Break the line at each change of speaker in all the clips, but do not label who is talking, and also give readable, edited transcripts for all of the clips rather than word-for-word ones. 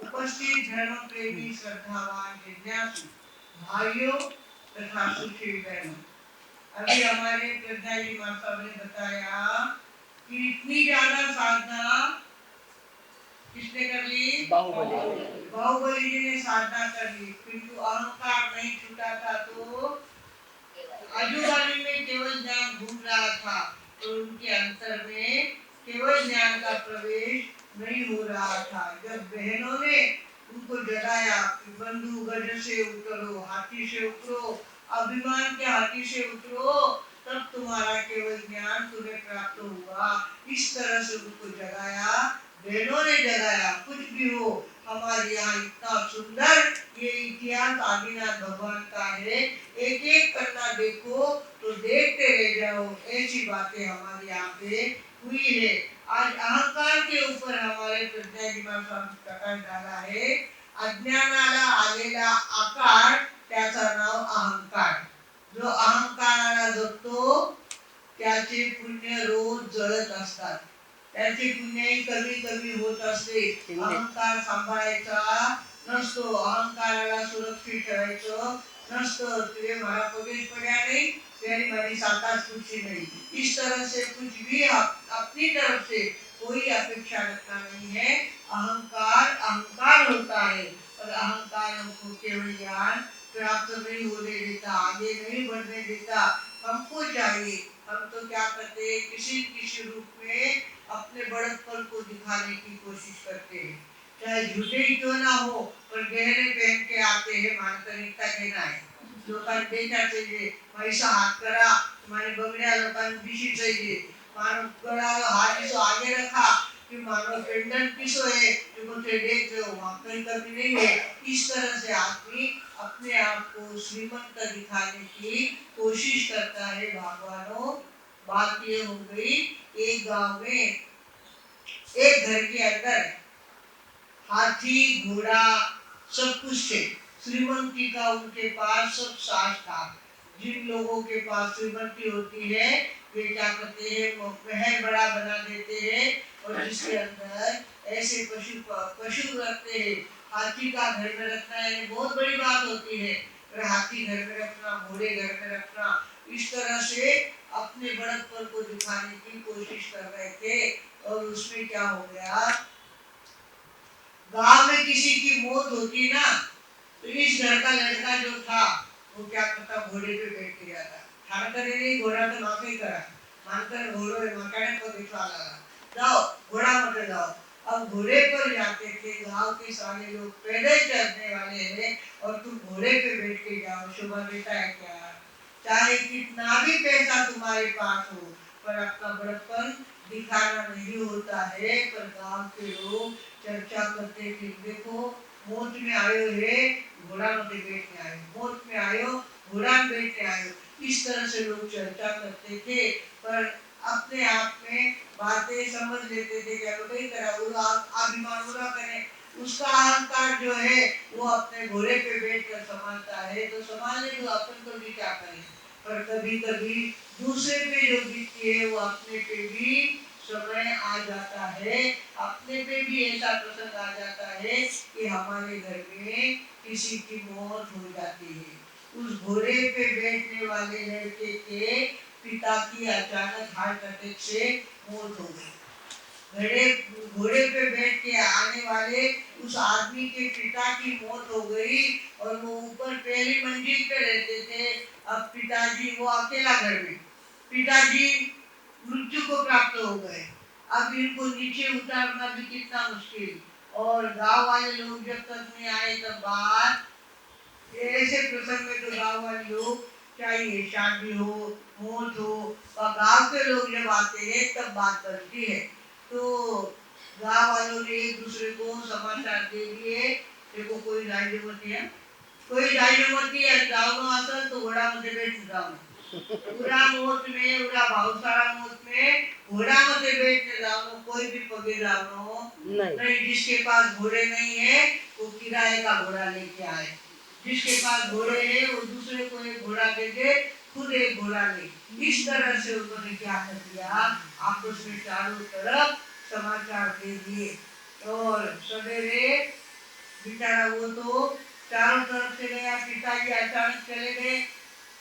उपस्थित धर्म प्रेमी श्रद्धावान जिज्ञासु भाइयों तथा सुशील बहनों, अभी हमारे प्रज्ञा जी माता ने बताया कि इतनी ज्यादा साधना किसने कर ली? बाहुबली जी ने साधना कर ली, किंतु अहंकार नहीं छूटा था। तो आजूबाजू में केवल ज्ञान घूम रहा था और उनके अंतर में केवल ज्ञान का प्रवेश नहीं हो रहा था। जब बहनों ने उनको जगाया कि बंधु गज से उतरो, हाथी से उतरो, अभिमान के हाथी से उतरो, तब तुम्हारा केवल ज्ञान तुम्हें प्राप्त होगा। इस तरह से उनको जगाया, बहनों ने जगाया। कुछ भी हो, हमारे यहाँ इतना सुंदर ये इतिहास आदिनाथ भगवान का है, एक एक पन्ना देखो तो देखते रह जाओ, ऐसी बातें हमारे यहाँ पे हुई है। आज अहंकार के ऊपर हमारे प्रज्ञा जी महाराज प्रकाश डाला है। अज्ञानाला आलेला आकार त्याचं नाव अहंकार। जो अहंकाराला जगतो त्याचे पुण्य रोज जळत असतात, त्याची पुण्याई कमी कमी होत असते। अहंकार सांभाळायचा नसतो, अहंकाराला सुरक्षित ठेवायचं नसतं। तुझे मारा पगेश पड़ा नहीं, तेरी मेरी सातास कुछ नहीं। इस तरह से कुछ भी अपनी तरफ से कोई अपेक्षा रखना नहीं है। अहंकार अहंकार होता है और अहंकार हमको केवल ज्ञान प्राप्त नहीं होने देता, आगे नहीं बढ़ने देता। हमको चाहिए, हम तो क्या करते हैं, किसी किसी रूप में अपने बड़प्पन को दिखाने की कोशिश करते हैं, चाहे झूठे ही क्यों ना हो, पर गहरे पहन के आते हैं। मानकर इतना कहना है, लोकांना देखा चाहिए, पैसा हाथ करा, तुम्हारे बगड़िया लोकांना दिशी चाहिए, मानो गड़ा हाथ इसो आगे रखा कि मानो पेंडेंट किसो है, जो मुझे देख रहे हो, वहाँ कहीं कभी नहीं है। इस तरह से आदमी अपने आप को श्रीमंत दिखाने की कोशिश करता है। भगवानों, बात ये हो गई, एक गांव में एक घर के अंदर हाथी घोड़ा सब कुछ थे। श्रीमंती का उनके पास सब साज था। जिन लोगों के पास श्रीमंती होती है वे क्या करते हैं, महल बड़ा बना देते हैं और जिसके अंदर ऐसे पशु रखते हैं। हाथी का घर में रखना है बहुत बड़ी बात होती है, हाथी घर में रखना, घोड़े घर में रखना, इस तरह से अपने बड़प्पन को दिखाने की कोशिश कर रहे थे। और उसमें क्या हो गया, गांव में किसी की मौत होती ना, तो इस घर का लड़का जो था वो क्या करता, घोड़े पे बैठ के जाता। ठाकर नहीं, घोड़ा तो माफी करा, मानकर घोड़ो मकाने को दिखा लगा, जाओ घोड़ा मत जाओ। अब घोड़े पर जाते थे। गांव के सारे लोग पैदल चलने वाले हैं और तुम घोड़े पे बैठ के जाओ, शोभा देता है क्या? चाहे कितना भी पैसा तुम्हारे पास हो, पर अपना बड़प्पन दिखाना नहीं होता है। पर गांव के लोग चर्चा करते थे, देखो मौत में आयो है, घोड़ा में बैठने आयो, मौत में आयो, घोड़ा में बैठने आयो। इस तरह से लोग चर्चा करते थे। पर अपने आप में बातें समझ लेते थे, क्या नहीं करा, वो अभिमान पूरा करे, उसका अहंकार जो है वो अपने घोड़े पे बैठकर संभालता है, तो संभालने तो अपन तो भी क्या करें। पर कभी कभी दूसरे पे जो बीतती है वो अपने पे भी समय आ जाता है। अपने पे भी ऐसा प्रसंग आ जाता है कि हमारे घर में किसी की मौत हो जाती है। उस घोड़े पे बैठने वाले लड़के के पिता की अचानक हार्ट अटैक से मौत हो गई। घोड़े पे बैठ के आने वाले उस आदमी के पिता की मौत हो गई और वो ऊपर पहली मंजिल पे रहते थे। अब पिताजी, वो अकेला घर में, पिताजी मृत्यु को प्राप्त हो गए। अब इनको नीचे उतारना भी कितना मुश्किल, और गांव वाले लोग जब तक नहीं आए तब बात ऐसे प्रसंग में तो गांव वाले लोग चाहिए, शादी हो, मौत हो, और गांव के लोग जब आते हैं तब बात बनती है। तो गांव वालों ने एक दूसरे को समाचार दे दिए, देखो कोई राज्य मत है, कोई राज्य मत है, गांव में आता तो घोड़ा मत बैठ जाओ, पूरा मौत में, पूरा बहुत सारा मौत में घोड़ा मत बैठ जाओ, कोई भी पगे जाओ नहीं। जिसके पास घोड़े नहीं है वो किराए का घोड़ा लेके आए, जिसके पास घोड़े है वो दूसरे को एक घोड़ा दे दे, खुद एक घोड़ा ले। इस तरह से उन्होंने क्या कर दिया, आपस में चारों तरफ समाचार दे दिए। और सवेरे बेचारा वो तो चारों तरफ से गया, पिताजी अचानक चले गए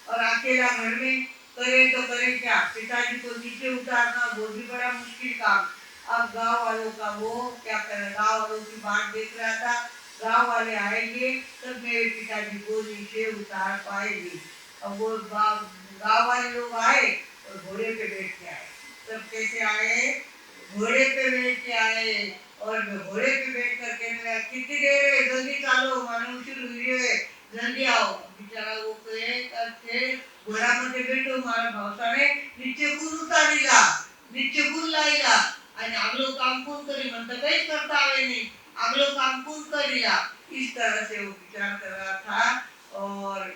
और अकेला घर में करे तो करे क्या, पिताजी को नीचे उतारना वो भी बड़ा मुश्किल काम। अब गांव वालों का वो क्या करे, गांव वालों की बात देख रहा था, गांव वाले आएंगे तब मेरे पिताजी को नीचे उतार पाएंगे। अब वो गांव वाले लोग आए और घोड़े पे बैठ के आए। तब कैसे आए, घोड़े पे बैठ के आए और घोड़े पे बैठ कर कहने लगा कितनी देर है, जल्दी चालो, मनुष्य वीडियो है, जल्दी आओ। बिचारा वो करते घोड़ा मध्ये बैठो, मारा भावसाने नीचे कूद उतारीला, नीचे कूद लाईला आणि आगलो काम कोण करी, म्हणता काहीच करता आवे नहीं, आगलो काम कोण करीला। इस तरह से वो विचार कर रहा था और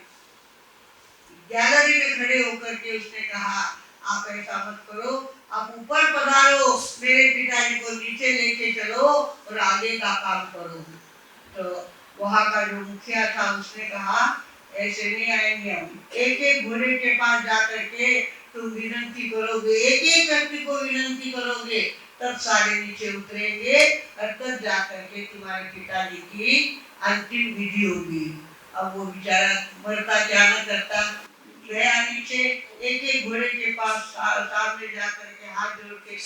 गैलरी में खड़े होकर के उसने कहा आप ऐसा मत करो, आप ऊपर पधारो, मेरे पिताजी को नीचे लेके चलो और आगे का काम करो। तो वहाँ का जो मुखिया था उसने कहा ऐसे नहीं आएंगे हम, एक एक घोड़े के पास जाकर के तुम विनती करोगे, एक एक व्यक्ति को विनती करोगे, तब सारे नीचे उतरेंगे और तब जाकर के तुम्हारे पिताजी की अंतिम विधि होगी। अब वो बेचारा मरता क्या न करता, गया नीचे, एक एक घोड़े के पास सामने जाकर के हाथ जोड़ के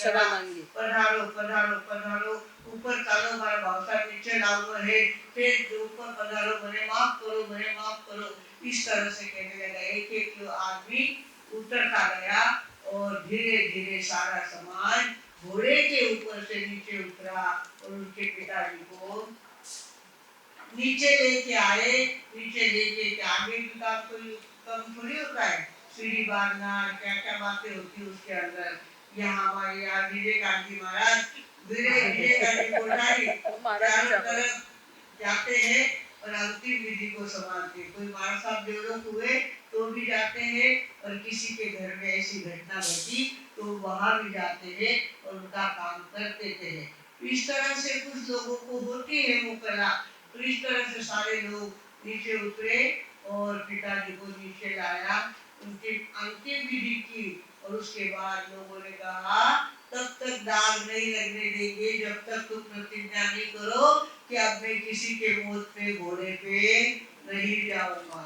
पधारो पधारो पधारो, ऊपर चालो, मारा भावसा नीचे लाओ है, फिर ऊपर पधारो, मरे माफ करो, मरे माफ करो। इस तरह से कहने लगा, एक एक जो आदमी उतरता गया और धीरे धीरे सारा समाज घोड़े के ऊपर से नीचे उतरा और उनके पिताजी को नीचे लेके आए। नीचे लेके आगे भी काम कोई कम थोड़ी होता है, सीढ़ी बांधना क्या क्या बातें होती है उसके अंदर। यहाँ हमारे यहाँ विवेकानंद जी महाराज, विवेकानंद कोठारी चारों तरफ जाते हैं और अंतिम विधि को संभालते। कोई महाराज साहब देवलोक हुए तो भी जाते हैं और किसी के घर में ऐसी घटना घटी तो वहां भी जाते हैं और उनका काम करते थे। इस तरह से कुछ लोगों को होती है वो कला। तो इस तरह से सारे लोग नीचे उतरे और पिताजी को नीचे लाया, उनकी अंतिम विधि की और उसके बाद लोगों ने कहा तब तक दाग नहीं लगने देंगे जब तक तुम प्रतिज्ञा नहीं करो कि अब मैं किसी के मौत पे घोड़े पे नहीं जाऊंगा।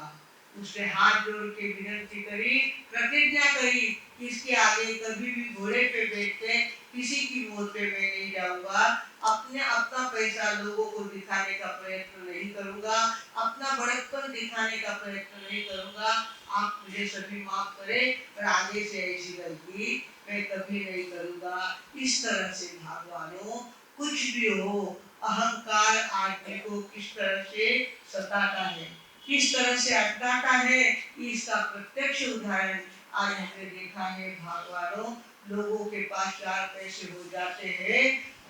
उसने हाथ जोड़ के विनती करी, प्रतिज्ञा करी कि इसके आगे कभी भी घोड़े पे बैठ के किसी की मौत पे मैं नहीं जाऊंगा, अपना पैसा लोगों को दिखाने का प्रयत्न नहीं करूंगा, अपना बड़प्पन दिखाने का प्रयत्न नहीं करूंगा, आप मुझे सभी माफ करें और आगे से ऐसी गलती मैं कभी नहीं करूंगा। इस तरह से भगवानों कुछ भी हो, अहंकार आदमी को किस तरह से सताता है, किस तरह से अटकाता है, इसका प्रत्यक्ष उदाहरण आज हमने देखा है। भगवानों लोगों के पास 4 पैसे हो जाते हैं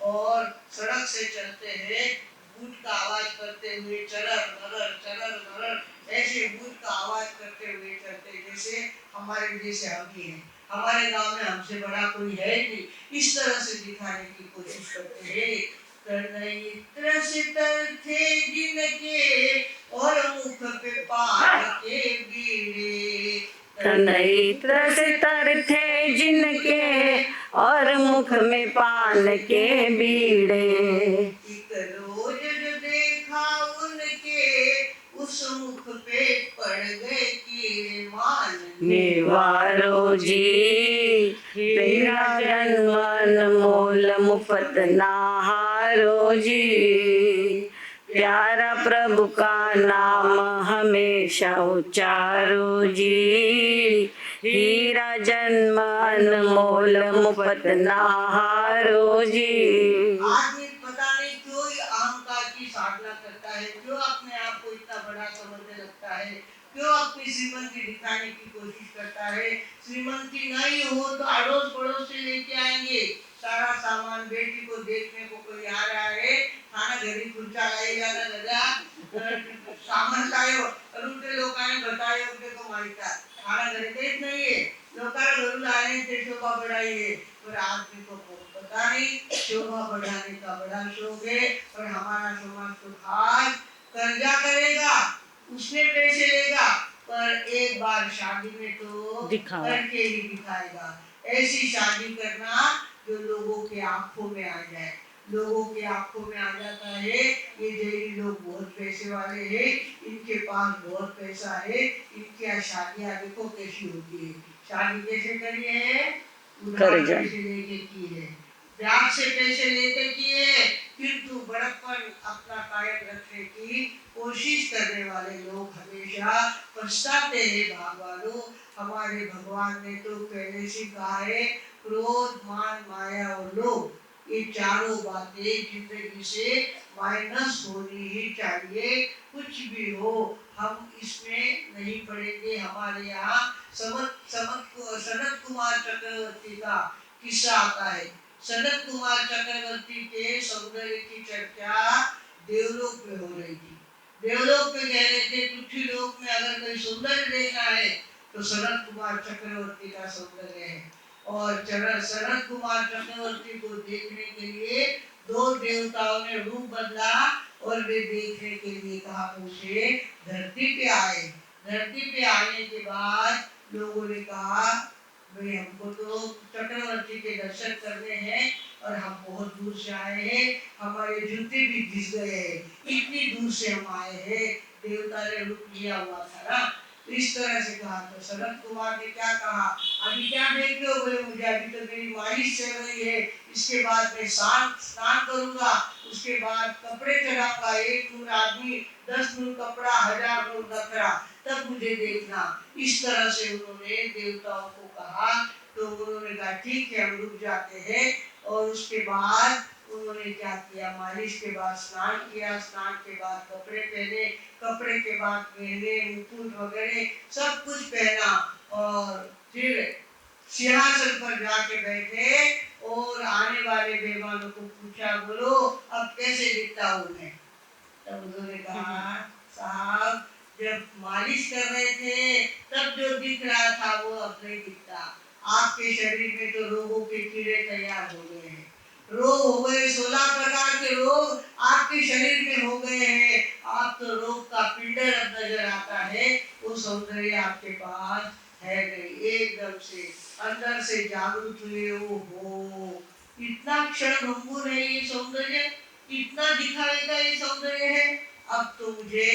और सड़क से चलते हैं, बूट का आवाज करते हुए चरर मरर ऐसे बूट का आवाज करते हुए चलते, जैसे हमारे जैसे हम ही हैं, हमारे गांव में हमसे बड़ा कोई है नहीं, इस तरह से दिखाने की कोशिश करते हैं। तनयित्र सितर थे जिनके और मुख पे पान के बीड़े,
तनयित्र सितर थे जिनके और मुख में पान के बीड़े,
एक रोज जो देखा उनके उस मुख पे पड़ गए कीड़े मान
निवारो जी तेरा जन्म अनमोल मुफ्त नहारो जी, प्यारा प्रभु का नाम हमेशा उच्चारो जी, हीरा जन्म अनमोल मुफ्त नहारो जी।
आदमी पता नहीं क्यों अहंकार की साधना करता है, क्यों अपने आप को इतना बड़ा समझने लगता है, क्यों अपनी श्रीमंती दिखाने की कोशिश करता है। श्रीमंती नहीं हो तो अड़ोस पड़ोस से लेके आएंगे सारा सामान, बेटी को देखने को कोई आ रहा है, खाना घरी खुर्चा लाएगा ना दादा सामान लायो और उनके लोकांनी बतायो को माहिता खाना घरी काहीच नाहीये, लोकांना घरून आले ते शोभा बढ़ाइए, पर आदमी को पता नहीं शोभा बढ़ाने का बड़ा शौक है। और हमारा समाज तो खास कर्जा करेगा, उसने पैसे लेगा पर एक बार शादी में तो करके ही दिखाएगा। ऐसी शादी करना जो लोगों के आंखों में आ जाए, लोगों के आंखों में आ जाता है। ये जैनी लोग बहुत पैसे वाले हैं, इनके पास बहुत पैसा है, इनकी यहाँ शादियाँ देखो कैसी होती है। शादी कैसे करी है? उधार
कर्जा।
पैसे लेके की है, ब्याज से पैसे लेके किए, किंतु बड़प्पन अपना कायम रखने की कोशिश करने वाले लोग हमेशा पछताते हैं। भगवानों, हमारे भगवान ने तो पहले से कहा है, क्रोध, मान, माया और लोभ, ये चारों बातें जिंदगी से माइनस होनी ही चाहिए। कुछ भी हो हम इसमें नहीं पड़ेंगे। हमारे यहाँ सनत कुमार चक्रवर्ती का किस्सा आता है। सनत कुमार चक्रवर्ती के सौंदर्य की चर्चा देवलोक में हो रही थी। देवलोक में कह रहे थे पृथ्वी लोक में अगर कोई सौंदर्य देखना है तो सनत कुमार चक्रवर्ती का सौंदर्य है। और सनत कुमार चक्रवर्ती को देखने के लिए दो देवताओं ने रूप बदला और वे देखने के लिए कहा उसे धरती पे आए। धरती पे आने के बाद लोगों ने कहा भाई हमको तो चक्रवर्ती के दर्शन करने हैं और हम बहुत दूर से आए हैं, हमारे जूते भी घिस गए हैं, इतनी दूर से हम आए हैं, देवता ने रूप लिया हुआ था ना। तो इस तरह से कहा। तो सनत कुमार ने क्या कहा, अभी क्या देख रहे हो? बोले मुझे अभी तो मेरी मालिश चल रही है, इसके बाद मैं स्नान करूंगा, उसके बाद कपड़े चढ़ाऊंगा, 1 नूर आदमी, 10 नूर कपड़ा, 1000 नूर नखरा, तब मुझे देखना। इस तरह से उन्होंने देवताओं को कहा। तो उन्होंने कहा ठीक है हम रुक जाते हैं। और उसके बाद उन्होंने क्या किया, मालिश के बाद स्नान किया, स्नान के बाद कपड़े पहने, कपड़े के बाद गहने, मुकुट वगैरह सब कुछ पहना और फिर सिंहासन पर जाके बैठे और आने वाले मेहमानों को पूछा, बोलो अब कैसे दिखता हूँ मैं? तब उन्होंने कहा साहब जब मालिश कर रहे थे तब जो दिख रहा था वो अब नहीं दिखता। आपके शरीर में तो रोगों के कीड़े तैयार हो गए हैं, रोग हो गए, 16 प्रकार के रोग आपके शरीर में हो गए हैं। आप तो रोग का पिंडर अब नजर आता है, वो सौंदर्य आपके पास है नहीं। एकदम से अंदर से जागरूक हुए, हो इतना क्षण भंगुर है ये सौंदर्य, इतना दिखावे का ये सौंदर्य है। अब तो मुझे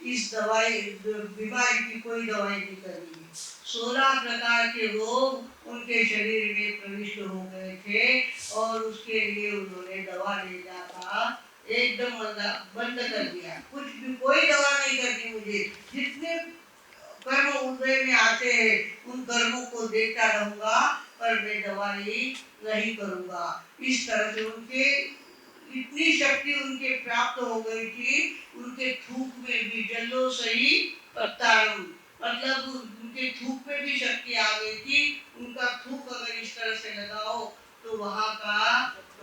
इस बीमारी की कोई दवाई नहीं करनी है। 16 प्रकार के रोग उनके शरीर में प्रविष्ट हो गए थे और उसके लिए उन्होंने दवा लेना था एकदम बंद कर दिया। कुछ भी कोई दवा नहीं करनी मुझे, जितने कर्म उदय में आते हैं उन कर्मों को देखता रहूंगा पर मैं दवाई नहीं करूंगा। इस तरह से उनके इतनी शक्ति उनके प्राप्त हो गई थी, उनके थूक में भी जलो सही पत्तारू, मतलब उनके थूक में भी शक्ति आ गई थी। उनका थूक अगर इस तरह से लगाओ तो वहाँ का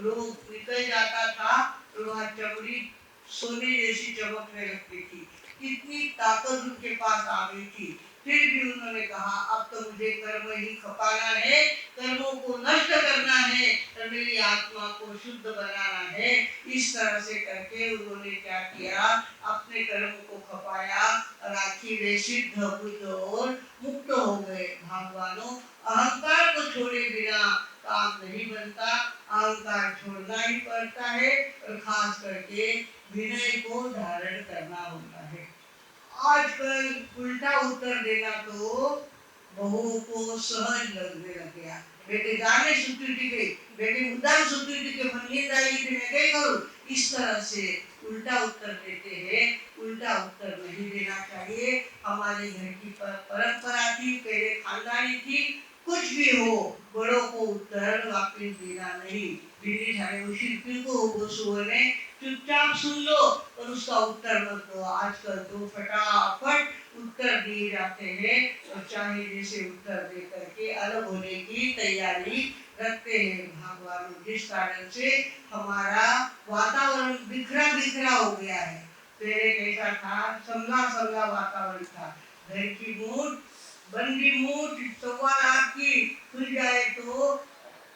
रोग निकल जाता था, तो वहाँ चमड़ी सोने जैसी चमकने लगती थी। इतनी ताकत उनके पास आ गई थी। फिर भी उन्होंने कहा अब तो मुझे कर्म ही खपाना है, कर्मों को नष्ट करना है और मेरी आत्मा को शुद्ध बनाना है। इस तरह से करके उन्होंने क्या किया, अपने कर्म को खपाया और आखिर वे सिद्ध बुद्ध और मुक्त हो गए। भगवानों, अहंकार को छोड़े बिना काम नहीं बनता, अहंकार छोड़ना ही पड़ता है और खास करके विनय को धारण करना होता है। आजकल उल्टा उत्तर देना तो बहुओं को सहज लगने लग गया। बेटे जाने सुकृति के, बेटे उदार सुकृति के मनिंदाई थी मैं क्या करूं? इस तरह से उल्टा उत्तर देते हैं। उल्टा उत्तर नहीं देना चाहिए। हमारे घर की परंपरा थी, पहले खानदानी थी, कुछ भी हो बड़ों को उत्तर वापिस देना नहीं। दीदी थाने शिल्पी को बोसुओने चुपचाप सुन लो और उसका उत्तर मत दो। आजकल तो फटाफट उत्तर दिए जाते हैं और चाहे जैसे उत्तर दे करके अलग होने की तैयारी रखते हैं। भगवान जिस कारण से हमारा वातावरण बिखरा बिखरा हो गया है। पहले कैसा था, समला समला वातावरण था। घर की मूठ बंदी मूठ 1.25 लाख की खुल जाए तो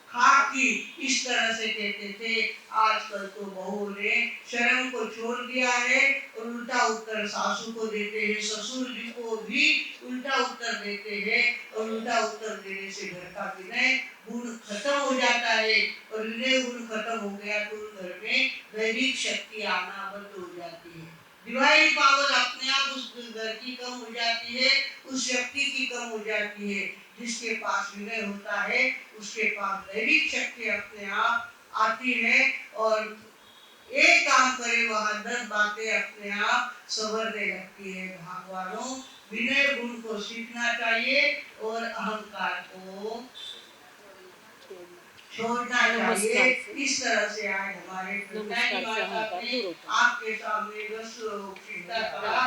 खाक की, इस तरह से कहते थे। आजकल तो बहुओं ने शर्म को छोड़ दिया है और उल्टा उत्तर सासू को देते हैं, ससुर जी को भी उल्टा उत्तर देते हैं और उल्टा उत्तर देने से घर का विनय गुण खत्म हो जाता है और विनय गुण खत्म हो गया तो घर में दैविक शक्ति आना बंद हो जाती है। डिवाइन पावर अपने आप उस घर की कम हो जाती है, उस शक्ति की कम हो जाती है। जिसके पास विनय होता है उसके पास दैविक शक्ति अपने आप आती है और एक काम करे वहां 10 बातें अपने आप संवरने लगती है। भगवानों, विनय गुण को सीखना चाहिए और अहंकार को छोड़ना चाहिए। इस तरह से आज हमारे पिताजी माता ने आपके सामने कहा,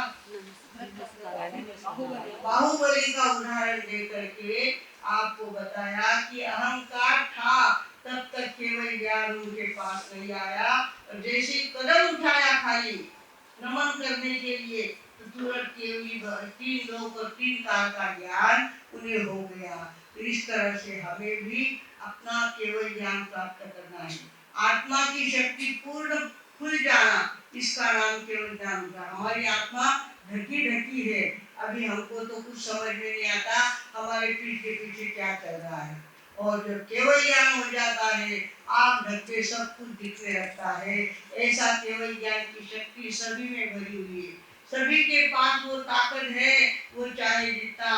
बाहुबली का उदाहरण दे करके आपको बताया कि अहंकार था तब तक केवल ज्ञान उनके पास नहीं आया, और जैसे कदम उठाया खाली नमन करने के लिए तो तुरंत केवल 3 लोक और 3 काल का ज्ञान उन्हें हो गया। तो इस तरह से हमें भी अपना केवल ज्ञान प्राप्त करना है। आत्मा की शक्ति पूर्ण खुल जाना, इसका नाम केवल ज्ञान होगा। हमारी आत्मा ढकी ढकी है, अभी हमको तो कुछ समझ में नहीं आता हमारे पीठ के पीछे क्या चल रहा है। और जब केवल ज्ञान हो जाता है, आग ढक के सब कुछ दिखने लगता है। ऐसा केवल ज्ञान की शक्ति सभी में भरी हुई है। सभी के पास वो ताकत है, वो चाहे जितना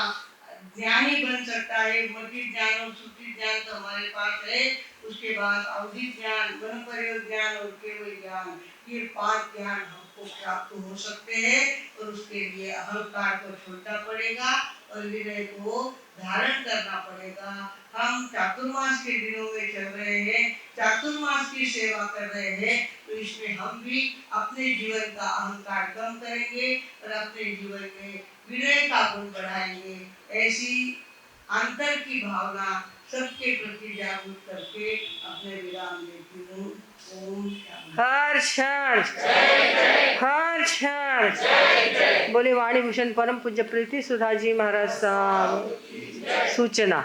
ज्ञानी बन सकता है। मति ज्ञान और श्रुति ज्ञान तो हमारे पास है, उसके बाद अवधि ज्ञान, मन प्रयोग ज्ञान और केवल ज्ञान, ये 5 ज्ञान हमको प्राप्त हो सकते हैं। और उसके लिए अहंकार को छोड़ना पड़ेगा और विनय को धारण करना पड़ेगा। हम चातुर्मास के दिनों में चल रहे हैं, चातुर्मास की सेवा कर रहे हैं, तो इसमें हम भी अपने जीवन का अहंकार कम करेंगे और अपने जीवन में विनय का गुण बढ़ाएंगे। ऐसी अंतर की भावना सबके प्रति जागरूक करके अपने विराम देती हूँ। ओम शांति।
हर क्षण हर क्षण बोले वाणी भूषण परम पूज्य प्रीति सुधा जी महाराज साहब सूचना।